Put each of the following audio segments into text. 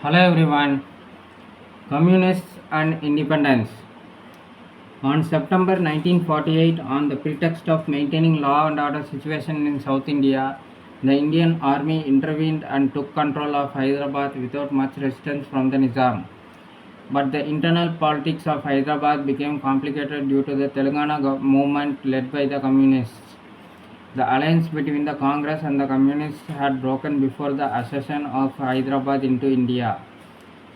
Hello everyone. Communists and independence. On September 1948, on the pretext of maintaining law and order situation in South India, the Indian army intervened and took control of Hyderabad without much resistance from the Nizam. But the internal politics of Hyderabad became complicated due to the Telangana movement led by the communists. The alliance between the Congress and the communists had broken before the accession of Hyderabad into India.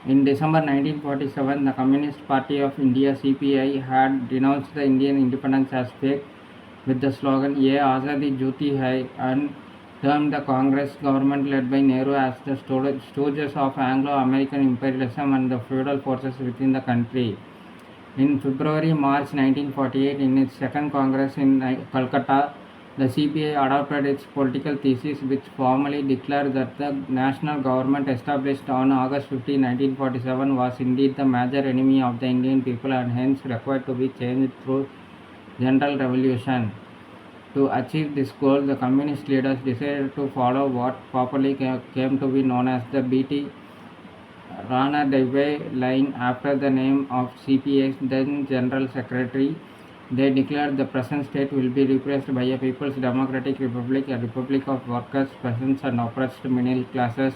In December 1947, the Communist Party of India (CPI) had denounced the Indian independence as fake with the slogan "Ye Azadi Jyoti Hai" and termed the Congress government led by Nehru as the stooges of Anglo-American imperialism and the feudal forces within the country. In February-March 1948, in its second Congress in Calcutta, the CPI adopted its political thesis, which formally declared that the national government established on August 15, 1947 was indeed the major enemy of the Indian people and hence required to be changed through general revolution. To achieve this goal, the communist leaders decided to follow what popularly came to be known as the BT Rana Deve line after the name of CPA's then General Secretary. They declared the present state will be replaced by a People's Democratic Republic, a republic of workers, peasants, and oppressed middle classes.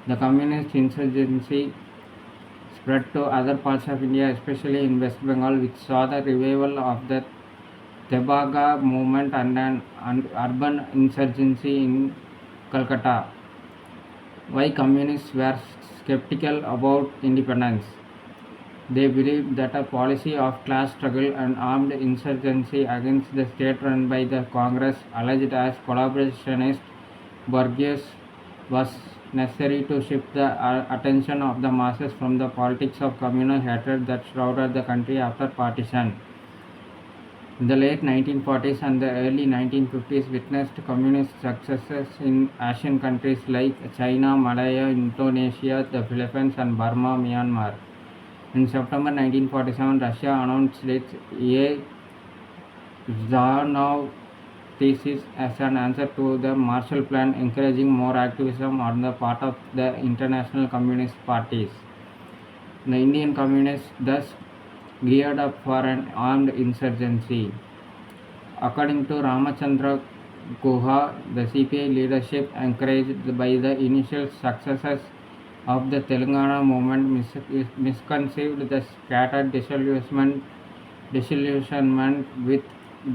The communist insurgency spread to other parts of India, especially in West Bengal, which saw the revival of the Tebaga movement and an urban insurgency in Calcutta. Why communists were skeptical about independence? They believed that a policy of class struggle and armed insurgency against the state run by the Congress, alleged as collaborationist Borgias, was necessary to shift the attention of the masses from the politics of communal hatred that shrouded the country after partition. The late 1940s and the early 1950s witnessed communist successes in Asian countries like China, Malaya, Indonesia, the Philippines, and Burma, Myanmar. In September 1947, Russia announced its Zarnov thesis as an answer to the Marshall Plan, encouraging more activism on the part of the international communist parties. The Indian communists thus geared up for an armed insurgency. According to Ramachandra Guha, the CPI leadership, encouraged by the initial successes of the Telangana movement, misconceived the scattered disillusionment with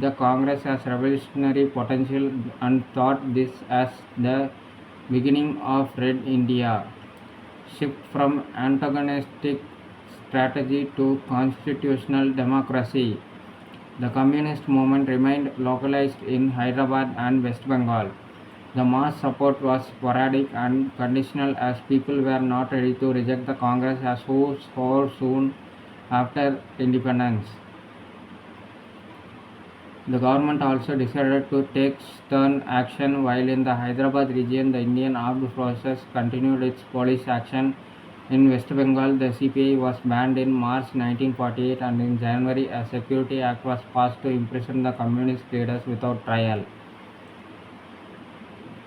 the Congress as revolutionary potential and thought this as the beginning of Red India. Shift from antagonistic strategy to constitutional democracy. The communist movement remained localized in Hyderabad and West Bengal. The mass support was sporadic and conditional as people were not ready to reject the Congress as so soon after independence. The government also decided to take stern action while in the Hyderabad region the Indian armed forces continued its police action. In West Bengal, the CPI was banned in March 1948 and in January a security act was passed to imprison the communist leaders without trial.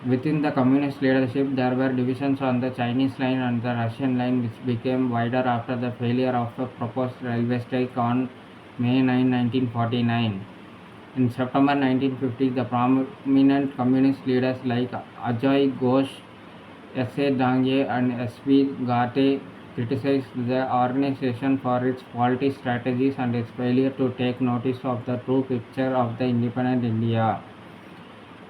Within the communist leadership, there were divisions on the Chinese line and the Russian line, which became wider after the failure of a proposed railway strike on May 9, 1949. In September 1950, the prominent communist leaders like Ajoy Ghosh, S.A. Dange, and S.V. Gate criticized the organization for its faulty strategies and its failure to take notice of the true picture of the independent India.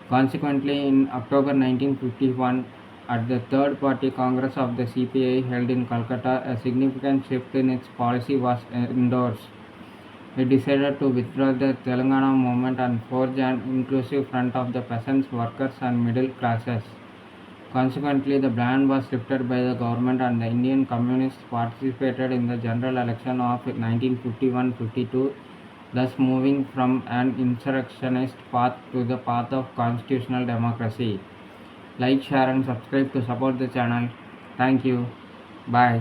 Consequently, in October 1951, at the Third Party Congress of the CPI held in Calcutta, a significant shift in its policy was endorsed. It decided to withdraw the Telangana movement and forge an inclusive front of the peasants, workers, and middle classes. Consequently, the ban was lifted by the government and the Indian communists participated in the general election of 1951-52, thus moving from an insurrectionist path to the path of constitutional democracy. Like, share, and subscribe to support the channel. Thank you. Bye.